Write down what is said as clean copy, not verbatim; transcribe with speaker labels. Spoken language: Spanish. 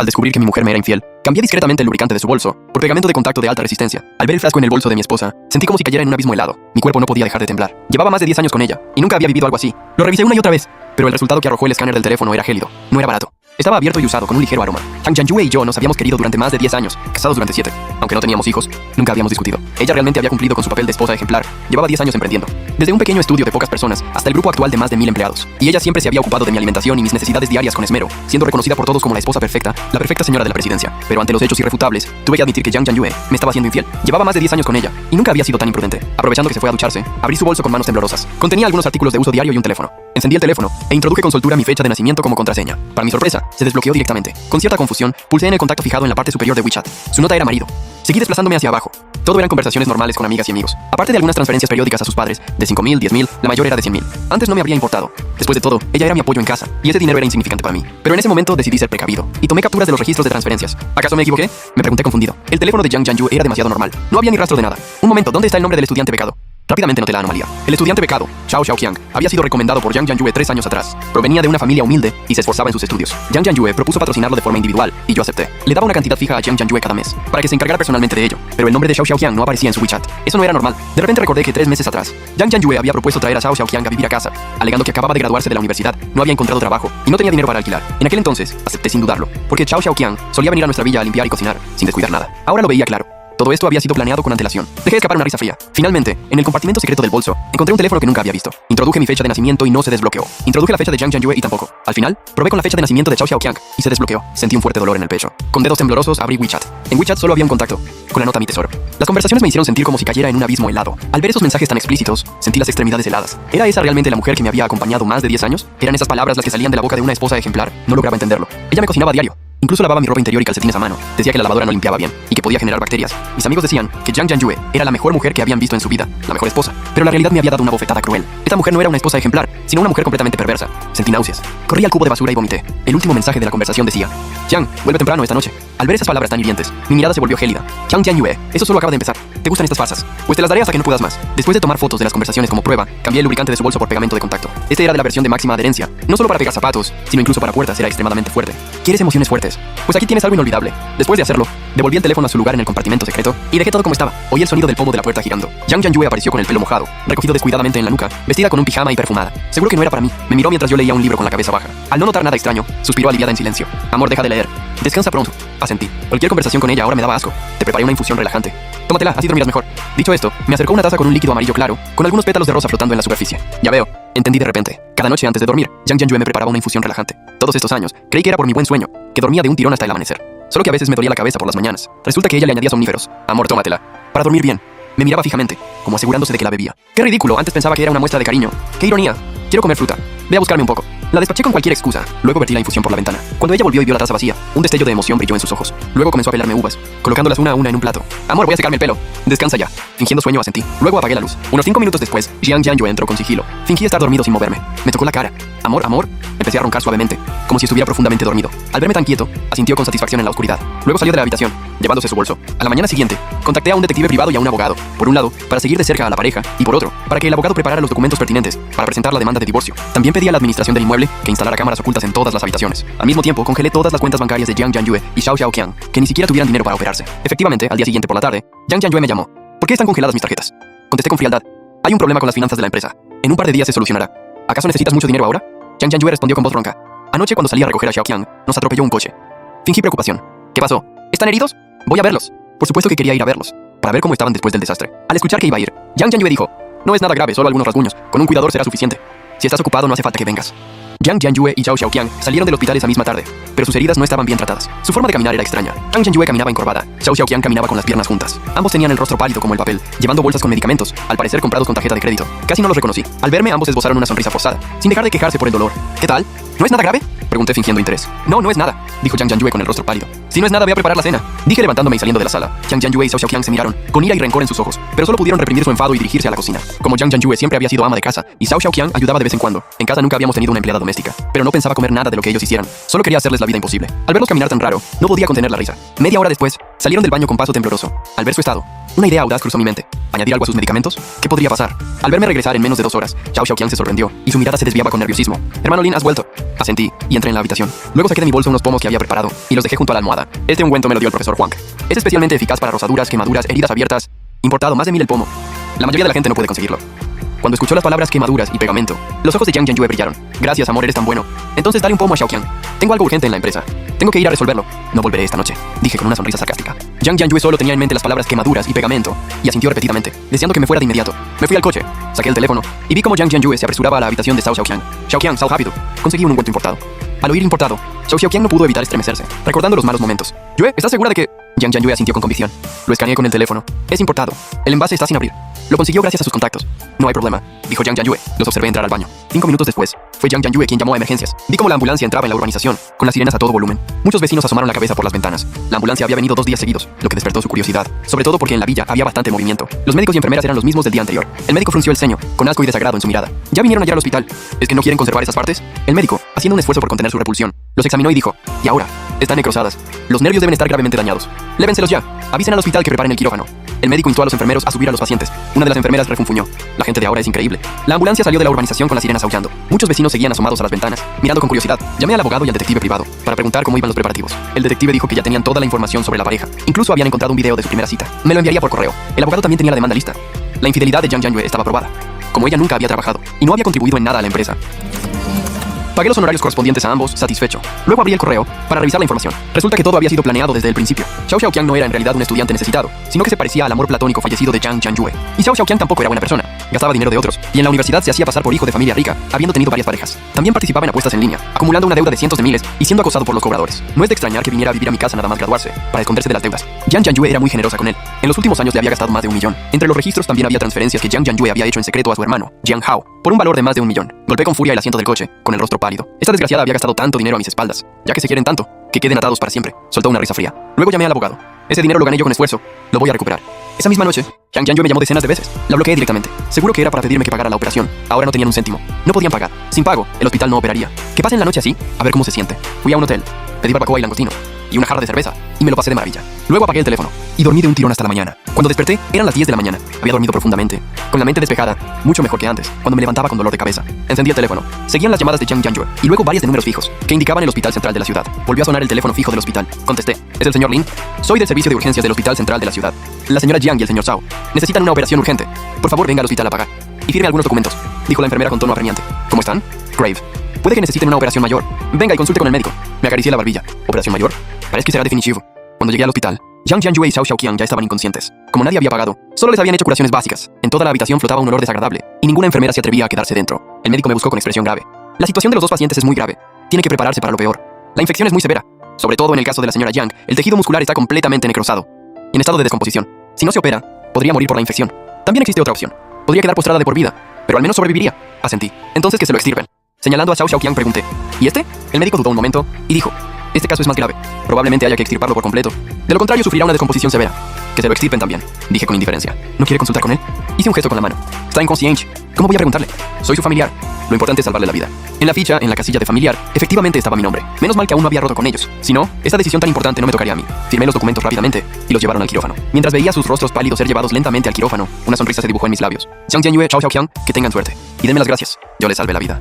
Speaker 1: Al descubrir que mi mujer me era infiel, cambié discretamente el lubricante de su bolso por pegamento de contacto de alta resistencia. Al ver el frasco en el bolso de mi esposa, sentí como si cayera en un abismo helado. Mi cuerpo no podía dejar de temblar. Llevaba más de 10 años con ella y nunca había vivido algo así. Lo revisé una y otra vez, pero el resultado que arrojó el escáner del teléfono era gélido. No era barato. Estaba abierto y usado con un ligero aroma. Chang Jianyue y yo nos habíamos querido durante más de 10 años, casados durante 7. Aunque no teníamos hijos, nunca habíamos discutido. Ella realmente había cumplido con su papel de esposa ejemplar. Llevaba 10 años emprendiendo. Desde un pequeño estudio de pocas personas hasta el grupo actual de más de 1000 empleados. Y ella siempre se había ocupado de mi alimentación y mis necesidades diarias con esmero, siendo reconocida por todos como la esposa perfecta, la perfecta señora de la presidencia. Pero ante los hechos irrefutables, tuve que admitir que Chang Jianyue me estaba haciendo infiel. Llevaba más de 10 años con ella y nunca había sido tan imprudente. Aprovechando que se fue a ducharse, abrí su bolso con manos temblorosas. Contenía algunos artículos de uso diario y un teléfono. Encendí el teléfono e introduje con soltura mi fecha de nacimiento como contraseña. Para mi sorpresa, se desbloqueó directamente. Con cierta confusión, pulsé en el contacto fijado en la parte superior de WeChat. Su nota era marido. Seguí desplazándome hacia abajo. Todo eran conversaciones normales con amigas y amigos. Aparte de algunas transferencias periódicas a sus padres, de 5.000, 10.000, la mayor era de 100.000. Antes no me habría importado. Después de todo, ella era mi apoyo en casa, y ese dinero era insignificante para mí. Pero en ese momento decidí ser precavido, y tomé capturas de los registros de transferencias. ¿Acaso me equivoqué? Me pregunté confundido. El teléfono de Chang Jianyue era demasiado normal. No había ni rastro de nada. Un momento, ¿dónde está el nombre del estudiante becado? Rápidamente noté la anomalía. El estudiante becado, Xiao Xiaoqiang, había sido recomendado por Chang Jianyue 3 años atrás. Provenía de una familia humilde y se esforzaba en sus estudios. Chang Jianyue propuso patrocinarlo de forma individual y yo acepté. Le daba una cantidad fija a Chang Jianyue cada mes para que se encargara personalmente de ello, pero el nombre de Xiao Xiaoqiang no aparecía en su WeChat. Eso no era normal. De repente recordé que 3 meses atrás, Chang Jianyue había propuesto traer a Xiao Xiaoqiang a vivir a casa, alegando que acababa de graduarse de la universidad, no había encontrado trabajo y no tenía dinero para alquilar. En aquel entonces, acepté sin dudarlo, porque Xiao Xiaoqiang solía venir a nuestra villa a limpiar y cocinar, sin descuidar nada. Ahora lo veía claro. Todo esto había sido planeado con antelación. Dejé escapar una risa fría. Finalmente, en el compartimento secreto del bolso, encontré un teléfono que nunca había visto. Introduje mi fecha de nacimiento y no se desbloqueó. Introduje la fecha de Chang Jianyue y tampoco. Al final, probé con la fecha de nacimiento de Xiao Xiaoqiang y se desbloqueó. Sentí un fuerte dolor en el pecho. Con dedos temblorosos abrí WeChat. En WeChat solo había un contacto, con la nota mi tesoro. Las conversaciones me hicieron sentir como si cayera en un abismo helado. Al ver esos mensajes tan explícitos, sentí las extremidades heladas. ¿Era esa realmente la mujer que me había acompañado más de 10 años? ¿Eran esas palabras las que salían de la boca de una esposa ejemplar? No lograba entenderlo. Ella me cocinaba a diario. Incluso lavaba mi ropa interior y calcetines a mano. Decía que la lavadora no limpiaba bien y que podía generar bacterias. Mis amigos decían que Chang Jianyue era la mejor mujer que habían visto en su vida, la mejor esposa. Pero la realidad me había dado una bofetada cruel. Esta mujer no era una esposa ejemplar, sino una mujer completamente perversa. Sentí náuseas. Corrí al cubo de basura y vomité. El último mensaje de la conversación decía: Chang, vuelve temprano esta noche. Al ver esas palabras tan hirientes, mi mirada se volvió gélida. Chang Jianyue, eso solo acaba de empezar. ¿Te gustan estas farsas? Pues te las daré hasta que no puedas más. Después de tomar fotos de las conversaciones como prueba, cambié el lubricante de su bolso por pegamento de contacto. Este era de la versión de máxima adherencia. No solo para pegar zapatos, sino incluso para puertas era extremadamente fuerte. ¿Quieres emociones fuertes? Pues aquí tienes algo inolvidable. Después de hacerlo, devolví el teléfono a su lugar en el compartimento secreto y dejé todo como estaba. Oí el sonido del pomo de la puerta girando. Chang Jianyue apareció con el pelo mojado, recogido descuidadamente en la nuca, vestida con un pijama y perfumada. Seguro que no era para mí. Me miró mientras yo leía un libro con la cabeza baja. Al no notar nada extraño, suspiró aliviada en silencio. Amor, deja de leer. Descansa pronto. Asentí. Cualquier conversación con ella ahora me daba asco. Te preparé una infusión relajante. Tómatela, así dormirás mejor. Dicho esto, me acercó una taza con un líquido amarillo claro, con algunos pétalos de rosa flotando en la superficie. Ya veo, entendí de repente. Cada noche antes de dormir, Chang Jianyue me preparaba una infusión relajante. Todos estos años, creí que era por mi buen sueño, que dormía de un tirón hasta el amanecer. Solo que a veces me dolía la cabeza por las mañanas. Resulta que ella le añadía somníferos. Amor, tómatela. Para dormir bien. Me miraba fijamente, como asegurándose de que la bebía. ¡Qué ridículo! Antes pensaba que era una muestra de cariño. ¡Qué ironía! Quiero comer fruta. Ve a buscarme un poco. La despaché con cualquier excusa. Luego vertí la infusión por la ventana. Cuando ella volvió y vio la taza vacía, un destello de emoción brilló en sus ojos. Luego comenzó a pelarme uvas, colocándolas una a una en un plato. Amor, voy a secarme el pelo. Descansa ya. Fingiendo sueño asentí. Luego apagué la luz. Unos 5 minutos después, Chang Jianyue entró con sigilo. Fingí estar dormido sin moverme. Me tocó la cara. Amor, amor. Empecé a roncar suavemente, como si estuviera profundamente dormido. Al verme tan quieto, asintió con satisfacción en la oscuridad. Luego salió de la habitación, llevándose su bolso. A la mañana siguiente, contacté a un detective privado y a un abogado. Por un lado, para seguir de cerca a la pareja, y por otro, para que el abogado preparara los documentos pertinentes para presentar la demanda de divorcio. También pedí a la administración del inmueble que instalara cámaras ocultas en todas las habitaciones. Al mismo tiempo, congelé todas las cuentas bancarias de Chang Jianyue y Xiao Xiaoqiang, que ni siquiera tuvieran dinero para operarse. Efectivamente, al día siguiente por la tarde, Chang Jianyue me llamó. ¿Por qué están congeladas mis tarjetas? Contesté con frialdad. Hay un problema con las finanzas de la empresa. En un par de días se solucionará. ¿Acaso necesitas mucho dinero ahora? Chang Jianyue respondió con voz ronca. Anoche cuando salí a recoger a Xiaoqiang, nos atropelló un coche. Fingí preocupación. ¿Qué pasó? ¿Están heridos? Voy a verlos. Por supuesto que quería ir a verlos, para ver cómo estaban después del desastre. Al escuchar que iba a ir, Chang Jianyue dijo: no es nada grave, solo algunos rasguños. Con un cuidador será suficiente. Si estás ocupado no hace falta que vengas. Chang Jianyue y Xiao Xiaoqiang salieron del hospital esa misma tarde, pero sus heridas no estaban bien tratadas. Su forma de caminar era extraña. Chang Jianyue caminaba encorvada, Xiao Xiaoqiang caminaba con las piernas juntas. Ambos tenían el rostro pálido como el papel, llevando bolsas con medicamentos, al parecer comprados con tarjeta de crédito. Casi no los reconocí. Al verme, ambos esbozaron una sonrisa forzada, sin dejar de quejarse por el dolor. ¿Qué tal? ¿No es nada grave? Pregunté fingiendo interés. No, no es nada, dijo Chang Jianyue con el rostro pálido. Si no es nada, ve a preparar la cena, dije levantándome y saliendo de la sala. Chang Jianyue y Xiao Xiaoqiang se miraron, con ira y rencor en sus ojos, pero solo pudieron reprimir su enfado y dirigirse a la cocina. Como Chang Jianyue siempre había sido ama de casa y Xiao Xiaoqiang ayudaba de vez en cuando, en casa nunca habíamos tenido una empleada doméstica, pero no pensaba comer nada de lo que ellos hicieran. Solo quería hacerles la vida imposible. Al verlos caminar tan raro, no podía contener la risa. Media hora después, salieron del baño con paso tembloroso. Al ver su estado, Una idea audaz cruzó mi mente. ¿Añadir algo a sus medicamentos? ¿Qué podría pasar? Al verme regresar en menos de 2 horas, Xiao Xiaoqiang se sorprendió y su mirada se desviaba con nerviosismo. Hermano Lin, ¿has vuelto? Asentí y entré en la habitación. Luego saqué de mi bolso unos pomos que había preparado y los dejé junto a la almohada. Este ungüento me lo dio el profesor Huang. Es especialmente eficaz para rosaduras, quemaduras, heridas abiertas. Importado, más de 1000 el pomo. La mayoría de la gente no puede conseguirlo. Cuando escuchó las palabras quemaduras y pegamento, los ojos de Jiang Jianyue brillaron. Gracias, amor, eres tan bueno. Entonces dale un pomo a Xiaoqiang. Tengo algo urgente en la empresa. Tengo que ir a resolverlo. No volveré esta noche, dije con una sonrisa sarcástica. Jiang Jianyue solo tenía en mente las palabras quemaduras y pegamento, y asintió repetidamente, deseando que me fuera de inmediato. Me fui al coche, saqué el teléfono, y vi como Jiang Jianyue se apresuraba a la habitación de Xiao Xiaoqiang. Xiaoqiang, sal rápido. Conseguí un ungüento importado. Al oír importado, Xiao Xiaoqiang no pudo evitar estremecerse, recordando los malos momentos. Yue, ¿estás segura de que...? Jiang Jianyue asintió con convicción. Lo escaneé con el teléfono. Es importado. El envase está sin abrir. Lo consiguió gracias a sus contactos. No hay problema, dijo Jiang Jianyue. Los observé entrar al baño. 5 minutos después, fue Jiang Jianyue quien llamó a emergencias. Vi cómo la ambulancia entraba en la urbanización, con las sirenas a todo volumen. Muchos vecinos asomaron la cabeza por las ventanas. La ambulancia había venido 2 días seguidos, lo que despertó su curiosidad, sobre todo porque en la villa había bastante movimiento. Los médicos y enfermeras eran los mismos del día anterior. El médico frunció el ceño, con asco y desagrado en su mirada. ¿Ya vinieron ayer al hospital? ¿Es que no quieren conservar esas partes? El médico, haciendo un esfuerzo por contener su repulsión, los examinó y dijo, ¿y ahora? Están necrosadas. Los nervios deben estar gravemente dañados. Lévenselos ya. Avisen al hospital que preparen el quirófano. El médico instó a los enfermeros a subir a los pacientes. Una de las enfermeras refunfuñó. La gente de ahora es increíble. La ambulancia salió de la urbanización con las sirenas aullando. Muchos vecinos seguían asomados a las ventanas, mirando con curiosidad. Llamé al abogado y al detective privado para preguntar cómo iban los preparativos. El detective dijo que ya tenían toda la información sobre la pareja. Incluso habían encontrado un video de su primera cita. Me lo enviaría por correo. El abogado también tenía la demanda lista. La infidelidad de Jiang Jianyue estaba probada. Como ella nunca había trabajado y no había contribuido en nada a la empresa. Pagué los honorarios correspondientes a ambos, satisfecho. Luego abrí el correo para revisar la información. Resulta que todo había sido planeado desde el principio. Xiao Xiaoqiang no era en realidad un estudiante necesitado, sino que se parecía al amor platónico fallecido de Jiang Jianyue. Y Xiao Xiaoqiang tampoco era buena persona. Gastaba dinero de otros, y en la universidad se hacía pasar por hijo de familia rica, habiendo tenido varias parejas. También participaba en apuestas en línea, acumulando una deuda de cientos de miles y siendo acosado por los cobradores. No es de extrañar que viniera a vivir a mi casa nada más graduarse, para esconderse de las deudas. Jiang Jianyue era muy generosa con él. En los últimos años le había gastado más de 1 millón. Entre los registros también había transferencias que Jiang Jianyue había hecho en secreto a su hermano, Jiang Hao, por un valor de más de 1 millón. Golpeé con furia el asiento del coche, con el rostro pálido. Esta desgraciada había gastado tanto dinero a mis espaldas, ya que se quieren tanto, que queden atados para siempre. Soltó una risa fría. Luego llamé al abogado. Ese dinero lo gané yo con esfuerzo. Lo voy a recuperar. Esa misma noche, Jiang Jianyue me llamó decenas de veces. La bloqueé directamente. Seguro que era para pedirme que pagara la operación. Ahora no tenían un céntimo. No podían pagar. Sin pago, el hospital no operaría. Que pasen la noche así, a ver cómo se siente. Fui a un hotel. Pedí barbacoa y langostino. Y una jarra de cerveza. Y me lo pasé de maravilla. Luego apagué el teléfono. Y dormí de un tirón hasta la mañana. Cuando desperté, eran las 10 de la mañana. Había dormido profundamente. Con la mente despejada. Mucho mejor que antes, cuando me levantaba con dolor de cabeza. Encendí el teléfono. Seguían las llamadas de Jiang Jianyue. Y luego varias de números fijos, que indicaban el hospital central de la ciudad. Volvió a sonar el teléfono fijo del hospital. Contesté. ¿Es el señor Lin? Soy del servicio de urgencias del hospital central de la ciudad. La señora Jiang y el señor Zhao necesitan una operación urgente. Por favor, venga al hospital a pagar. Y firme algunos documentos, dijo la enfermera con tono apremiante. ¿Cómo están? Grave. Puede que necesiten una operación mayor. Venga y consulte con el médico. Me acaricié la barbilla. ¿Operación mayor? Parece que será definitivo. Cuando llegué al hospital, Jiang Jianyue y Xiao Xiaoqiang ya estaban inconscientes. Como nadie había pagado, solo les habían hecho curaciones básicas. En toda la habitación flotaba un olor desagradable, y ninguna enfermera se atrevía a quedarse dentro. El médico me buscó con expresión grave. La situación de los 2 pacientes es muy grave. Tiene que prepararse para lo peor. La infección es muy severa. Sobre todo en el caso de la señora Jiang, el tejido muscular está completamente necrosado y en estado de descomposición. Si no se opera, podría morir por la infección. También existe otra opción. Podría quedar postrada de por vida, pero al menos sobreviviría. Asentí. Entonces que se lo extirpen. Señalando a Xiao Xiaoqiang pregunté, ¿y este? El médico dudó un momento y dijo, este caso es más grave. Probablemente haya que extirparlo por completo. De lo contrario sufrirá una descomposición severa. Que se lo extirpen también, dije con indiferencia. ¿No quiere consultar con él? Hice un gesto con la mano. Está inconsciente. ¿Cómo voy a preguntarle? Soy su familiar. Lo importante es salvarle la vida. En la ficha, en la casilla de familiar, efectivamente estaba mi nombre. Menos mal que aún no había roto con ellos. Si no, esta decisión tan importante no me tocaría a mí. Firmé los documentos rápidamente y los llevaron al quirófano. Mientras veía sus rostros pálidos ser llevados lentamente al quirófano, una sonrisa se dibujó en mis labios. Jiang Jianyue, Xiao Xiaoqiang, que tengan suerte. Y denme las gracias. Yo les salvé la vida.